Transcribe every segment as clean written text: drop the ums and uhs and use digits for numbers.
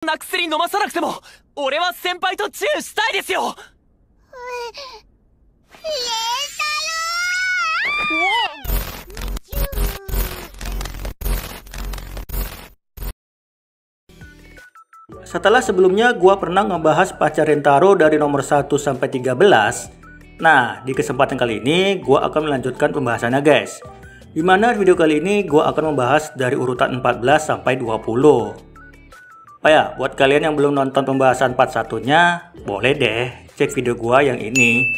な薬飲まさなくても俺は先輩とチューしたいですよ。Setelah sebelumnya gua pernah ngebahas pacar Rentaro dari nomor 1 sampai 13. Nah, di kesempatan kali ini gua akan melanjutkan pembahasannya, guys. Dimana video kali ini gua akan membahas dari urutan 14 sampai 20. Oh ya, buat kalian yang belum nonton pembahasan part 1-nya, boleh deh cek video gua yang ini.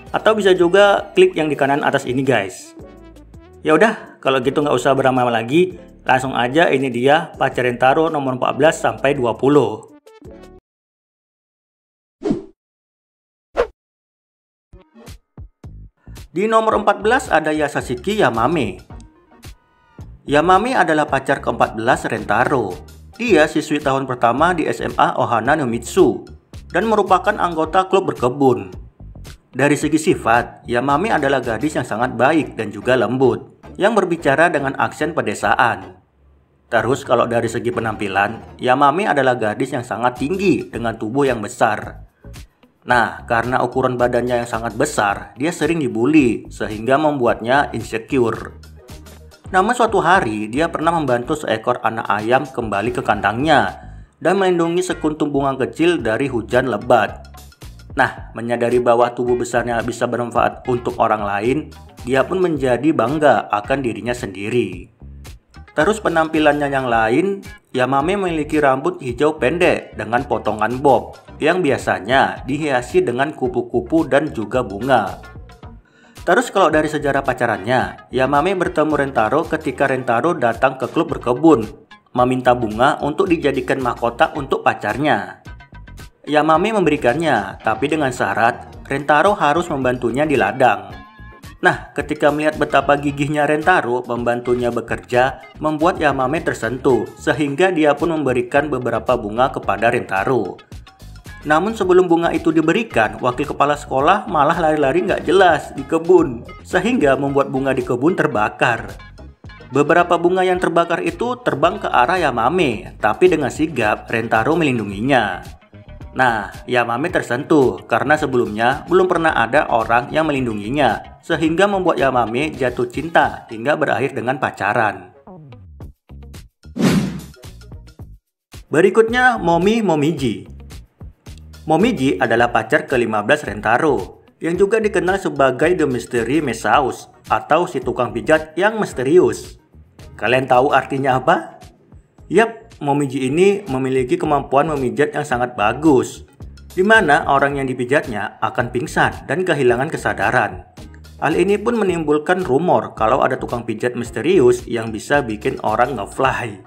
Atau bisa juga klik yang di kanan atas ini, guys. Ya udah, kalau gitu nggak usah berlama-lama lagi, langsung aja ini dia pacar Rentaro nomor 14 sampai 20. Di nomor 14 ada Yasashiki Yamame. Yamame adalah pacar ke-14 Rentaro. Dia siswi tahun pertama di SMA Ohana no Mitsu dan merupakan anggota klub berkebun. Dari segi sifat, Yamame adalah gadis yang sangat baik dan juga lembut, yang berbicara dengan aksen pedesaan. Terus kalau dari segi penampilan, Yamame adalah gadis yang sangat tinggi dengan tubuh yang besar. Nah, karena ukuran badannya yang sangat besar, dia sering dibully sehingga membuatnya insecure. Namun suatu hari, dia pernah membantu seekor anak ayam kembali ke kandangnya dan melindungi sekuntum bunga kecil dari hujan lebat. Nah, menyadari bahwa tubuh besarnya bisa bermanfaat untuk orang lain, dia pun menjadi bangga akan dirinya sendiri. Terus penampilannya yang lain, Yamame memiliki rambut hijau pendek dengan potongan bob yang biasanya dihiasi dengan kupu-kupu dan juga bunga. Terus kalau dari sejarah pacarannya, Yamame bertemu Rentaro ketika Rentaro datang ke klub berkebun, meminta bunga untuk dijadikan mahkota untuk pacarnya. Yamame memberikannya, tapi dengan syarat Rentaro harus membantunya di ladang. Nah, ketika melihat betapa gigihnya Rentaro membantunya bekerja, membuat Yamame tersentuh, sehingga dia pun memberikan beberapa bunga kepada Rentaro. Namun sebelum bunga itu diberikan, wakil kepala sekolah malah lari-lari nggak jelas di kebun, sehingga membuat bunga di kebun terbakar. Beberapa bunga yang terbakar itu terbang ke arah Yamame, tapi dengan sigap Rentaro melindunginya. Nah, Yamame tersentuh karena sebelumnya belum pernah ada orang yang melindunginya, sehingga membuat Yamame jatuh cinta hingga berakhir dengan pacaran. Berikutnya Momiji. Momiji adalah pacar ke-15 Rentaro, yang juga dikenal sebagai The Mystery Mesaus atau si tukang pijat yang misterius. Kalian tahu artinya apa? Yap, Momiji ini memiliki kemampuan memijat yang sangat bagus, di mana orang yang dipijatnya akan pingsan dan kehilangan kesadaran. Hal ini pun menimbulkan rumor kalau ada tukang pijat misterius yang bisa bikin orang ngefly.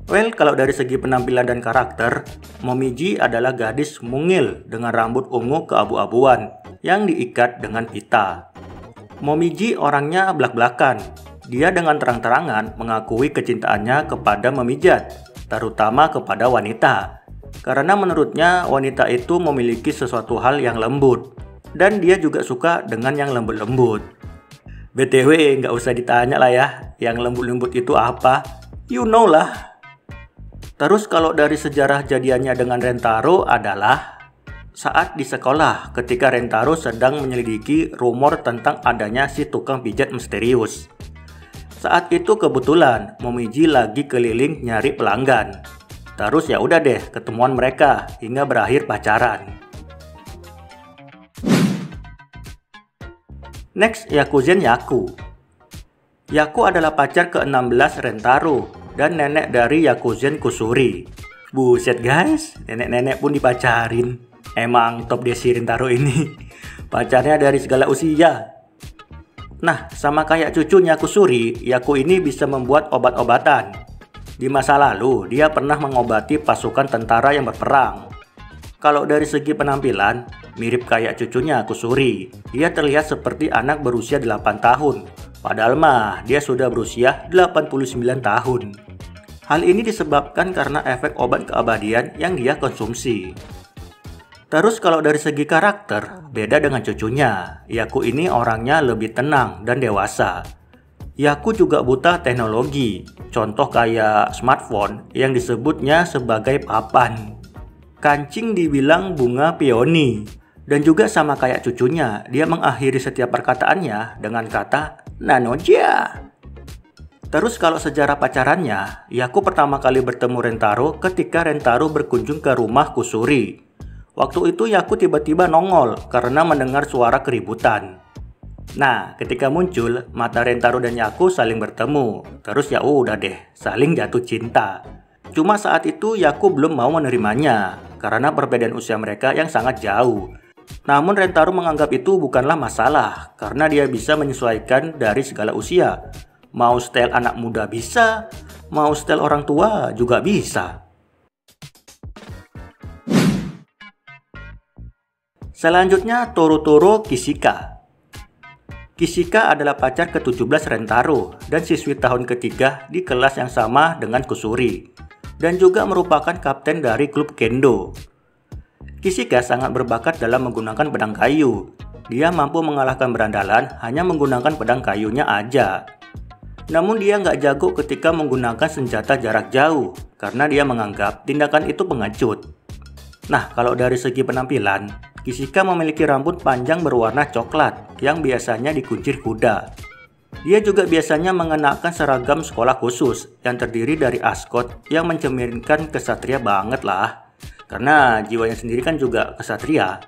Well, kalau dari segi penampilan dan karakter, Momiji adalah gadis mungil dengan rambut ungu keabu-abuan yang diikat dengan pita. Momiji orangnya blak-blakan. Dia dengan terang-terangan mengakui kecintaannya kepada memijat, terutama kepada wanita. Karena menurutnya wanita itu memiliki sesuatu hal yang lembut, dan dia juga suka dengan yang lembut-lembut. BTW, nggak usah ditanya lah ya, yang lembut-lembut itu apa? You know lah. Terus kalau dari sejarah jadiannya dengan Rentaro adalah saat di sekolah ketika Rentaro sedang menyelidiki rumor tentang adanya si tukang pijat misterius. Saat itu kebetulan Momiji lagi keliling nyari pelanggan. Terus ya udah deh ketemuan mereka hingga berakhir pacaran. Next, Yakuzen Yaku. Yaku adalah pacar ke-16 Rentaro dan nenek dari Yakuzen Kusuri. Buset guys, nenek-nenek pun dipacarin. Emang top deh si Rentaro ini. Pacarnya dari segala usia. Nah, sama kayak cucunya Kusuri, Yaku ini bisa membuat obat-obatan. Di masa lalu, dia pernah mengobati pasukan tentara yang berperang. Kalau dari segi penampilan, mirip kayak cucunya Kusuri. Dia terlihat seperti anak berusia 8 tahun. Padahal mah, dia sudah berusia 89 tahun. Hal ini disebabkan karena efek obat keabadian yang dia konsumsi. Terus kalau dari segi karakter, beda dengan cucunya. Yaku ini orangnya lebih tenang dan dewasa. Yaku juga buta teknologi, contoh kayak smartphone yang disebutnya sebagai papan. Kancing dibilang bunga peony, dan juga sama kayak cucunya, dia mengakhiri setiap perkataannya dengan kata Nanoja. Terus kalau sejarah pacarannya, Yaku pertama kali bertemu Rentaro ketika Rentaro berkunjung ke rumah Kusuri. Waktu itu Yaku tiba-tiba nongol karena mendengar suara keributan. Nah, ketika muncul, mata Rentaro dan Yaku saling bertemu. Terus ya udah deh, saling jatuh cinta. Cuma saat itu Yaku belum mau menerimanya, karena perbedaan usia mereka yang sangat jauh. Namun Rentaro menganggap itu bukanlah masalah, karena dia bisa menyesuaikan dari segala usia. Mau style anak muda bisa, mau style orang tua juga bisa. Selanjutnya Torotoro Kishika. Kishika adalah pacar ke-17 Rentaro dan siswi tahun ketiga di kelas yang sama dengan Kusuri, dan juga merupakan kapten dari klub Kendo. Kishika sangat berbakat dalam menggunakan pedang kayu. Dia mampu mengalahkan berandalan hanya menggunakan pedang kayunya aja. Namun dia nggak jago ketika menggunakan senjata jarak jauh, karena dia menganggap tindakan itu pengecut. Nah, kalau dari segi penampilan, Kishika memiliki rambut panjang berwarna coklat yang biasanya dikuncir kuda. Dia juga biasanya mengenakan seragam sekolah khusus yang terdiri dari askot yang mencerminkan kesatria banget lah. Karena jiwanya sendiri kan juga kesatria.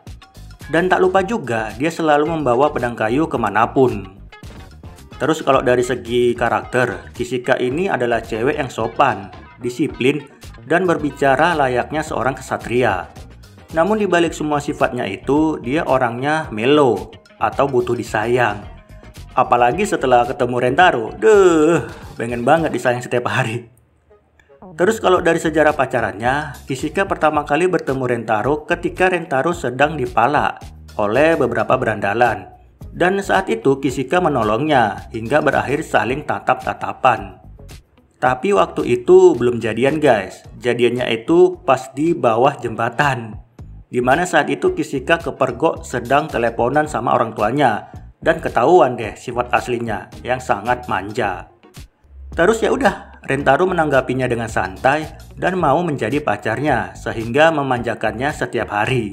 Dan tak lupa juga dia selalu membawa pedang kayu kemanapun. Terus kalau dari segi karakter, Kishika ini adalah cewek yang sopan, disiplin, dan berbicara layaknya seorang kesatria. Namun dibalik semua sifatnya itu, dia orangnya mellow atau butuh disayang. Apalagi setelah ketemu Rentaro, pengen banget disayang setiap hari. Terus kalau dari sejarah pacarannya, Kishika pertama kali bertemu Rentaro ketika Rentaro sedang dipalak oleh beberapa berandalan. Dan saat itu Kishika menolongnya hingga berakhir saling tatap-tatapan. Tapi waktu itu belum jadian guys, jadiannya itu pas di bawah jembatan. Dimana saat itu Kishika kepergok sedang teleponan sama orang tuanya dan ketahuan deh sifat aslinya yang sangat manja. Terus ya udah, Rentaro menanggapinya dengan santai dan mau menjadi pacarnya sehingga memanjakannya setiap hari.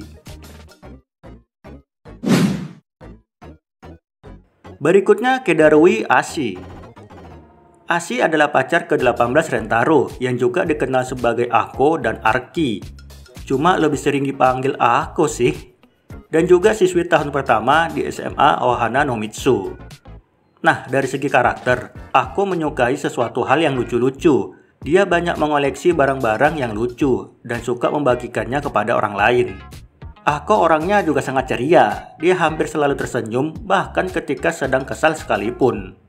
Berikutnya Kedarui Ashi. Ashi adalah pacar ke-18 Rentaro yang juga dikenal sebagai Ako dan Arki. Cuma lebih sering dipanggil Ako sih. Dan juga siswi tahun pertama di SMA Ohana no Mitsu. Nah, dari segi karakter, Ako menyukai sesuatu hal yang lucu-lucu. Dia banyak mengoleksi barang-barang yang lucu dan suka membagikannya kepada orang lain. Ako orangnya juga sangat ceria. Dia hampir selalu tersenyum bahkan ketika sedang kesal sekalipun.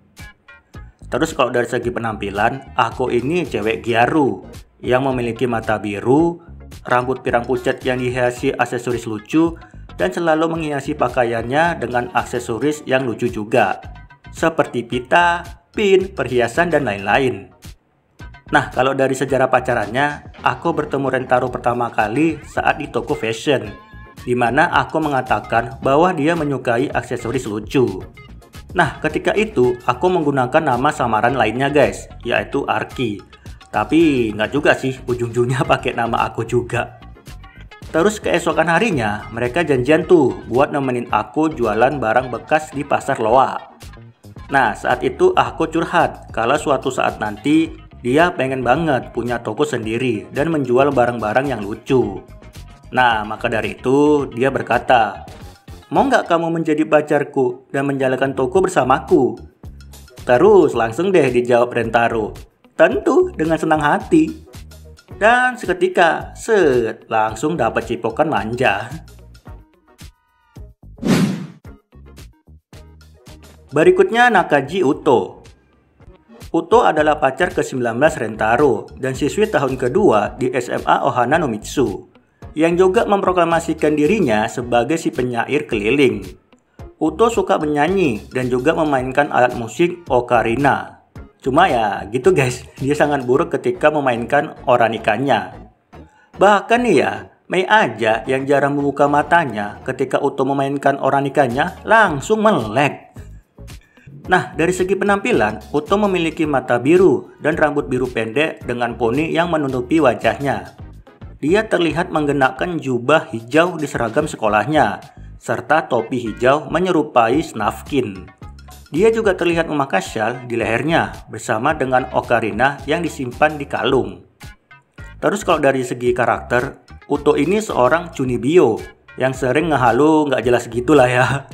Terus kalau dari segi penampilan, Ako ini cewek Gyaru yang memiliki mata biru, rambut pirang pucat yang dihiasi aksesoris lucu, dan selalu menghiasi pakaiannya dengan aksesoris yang lucu juga, seperti pita, pin, perhiasan, dan lain-lain. Nah, kalau dari sejarah pacarannya, Ako bertemu Rentaro pertama kali saat di toko fashion, di mana Ako mengatakan bahwa dia menyukai aksesoris lucu. Nah, ketika itu, Ako menggunakan nama samaran lainnya guys, yaitu Arki. Tapi nggak juga sih, ujung-ujungnya pakai nama Ako juga. Terus keesokan harinya, mereka janjian tuh buat nemenin Ako jualan barang bekas di pasar Loa. Nah, saat itu Ako curhat kalau suatu saat nanti dia pengen banget punya toko sendiri dan menjual barang-barang yang lucu. Nah, maka dari itu dia berkata, "Mau nggak kamu menjadi pacarku dan menjalankan toko bersamaku?" Terus langsung deh dijawab Rentaro, "Tentu, dengan senang hati." Dan seketika, langsung dapat cipokan manja. Berikutnya Nakaji Uto. Uto adalah pacar ke-19 Rentaro dan siswi tahun kedua di SMA Ohana no Mitsu, yang juga memproklamasikan dirinya sebagai si penyair keliling. Uto suka menyanyi dan juga memainkan alat musik ocarina. Cuma ya gitu guys, dia sangat buruk ketika memainkan oranikanya. Bahkan nih ya, Mei aja yang jarang membuka matanya ketika Uto memainkan oranikanya langsung melek. Nah, dari segi penampilan, Uto memiliki mata biru dan rambut biru pendek dengan poni yang menutupi wajahnya. Dia terlihat mengenakan jubah hijau di seragam sekolahnya, serta topi hijau menyerupai Snufkin. Dia juga terlihat memakai shawl di lehernya bersama dengan ocarina yang disimpan di kalung. Terus kalau dari segi karakter, Uto ini seorang Chunibyo yang sering ngehalu nggak jelas gitulah ya.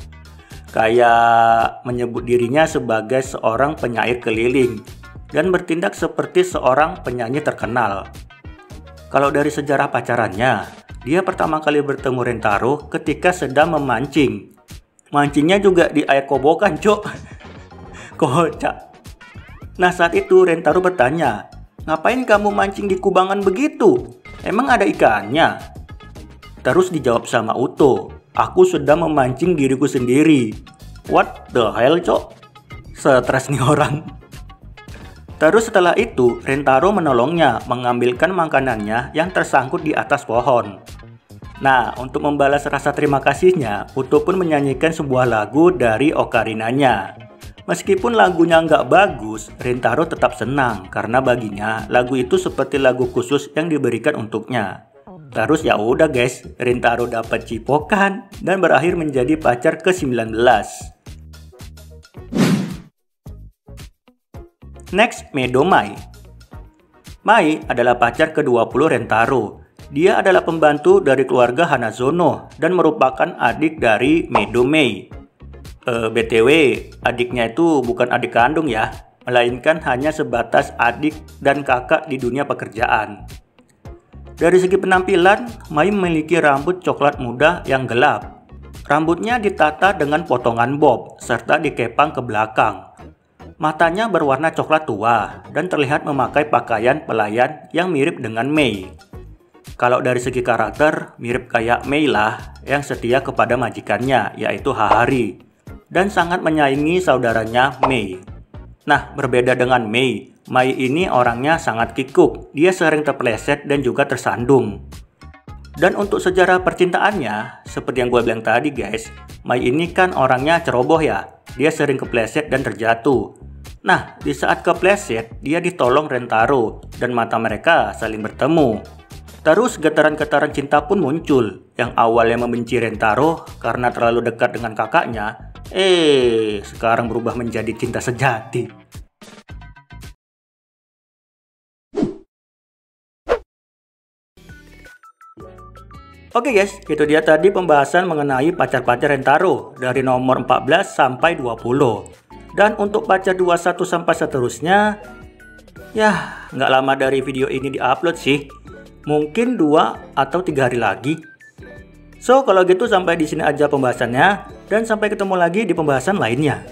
Kayak menyebut dirinya sebagai seorang penyair keliling dan bertindak seperti seorang penyanyi terkenal. Kalau dari sejarah pacarannya, dia pertama kali bertemu Rentaro ketika sedang memancing. Mancingnya juga di air kobokan, cok. Kocak. Nah, saat itu Rentaro bertanya, "Ngapain kamu mancing di kubangan begitu? Emang ada ikannya?" Terus dijawab sama Uto, "Aku sedang memancing diriku sendiri." What the hell, cok? Stres nih orang. Terus setelah itu, Rentaro menolongnya mengambilkan makanannya yang tersangkut di atas pohon. Nah, untuk membalas rasa terima kasihnya, Uto pun menyanyikan sebuah lagu dari ocarinanya. Meskipun lagunya nggak bagus, Rentaro tetap senang karena baginya lagu itu seperti lagu khusus yang diberikan untuknya. Terus ya udah guys, Rentaro dapat cipokan dan berakhir menjadi pacar ke-19. Next, Medo Mai. Mai adalah pacar ke-20 Rentaro. Dia adalah pembantu dari keluarga Hanazono dan merupakan adik dari Medo Mai. BTW, adiknya itu bukan adik kandung ya, melainkan hanya sebatas adik dan kakak di dunia pekerjaan. Dari segi penampilan, Mai memiliki rambut coklat muda yang gelap. Rambutnya ditata dengan potongan bob, serta dikepang ke belakang. Matanya berwarna coklat tua, dan terlihat memakai pakaian pelayan yang mirip dengan Mei. Kalau dari segi karakter, mirip kayak Mei lah, yang setia kepada majikannya, yaitu Hahari, dan sangat menyayangi saudaranya Mei. Nah, berbeda dengan Mei, Mai ini orangnya sangat kikuk, dia sering terpeleset dan juga tersandung. Dan untuk sejarah percintaannya, seperti yang gue bilang tadi guys, Mai ini kan orangnya ceroboh ya, dia sering kepleset dan terjatuh. Nah, di saat kepleset, dia ditolong Rentaro, dan mata mereka saling bertemu. Terus getaran-getaran cinta pun muncul, yang awalnya membenci Rentaro karena terlalu dekat dengan kakaknya, sekarang berubah menjadi cinta sejati. Oke guys, itu dia tadi pembahasan mengenai pacar-pacar Rentaro dari nomor 14 sampai 20. Dan untuk pacar 21 sampai seterusnya, ya nggak lama dari video ini diupload sih. Mungkin 2 atau 3 hari lagi. So, kalau gitu sampai di sini aja pembahasannya, dan sampai ketemu lagi di pembahasan lainnya.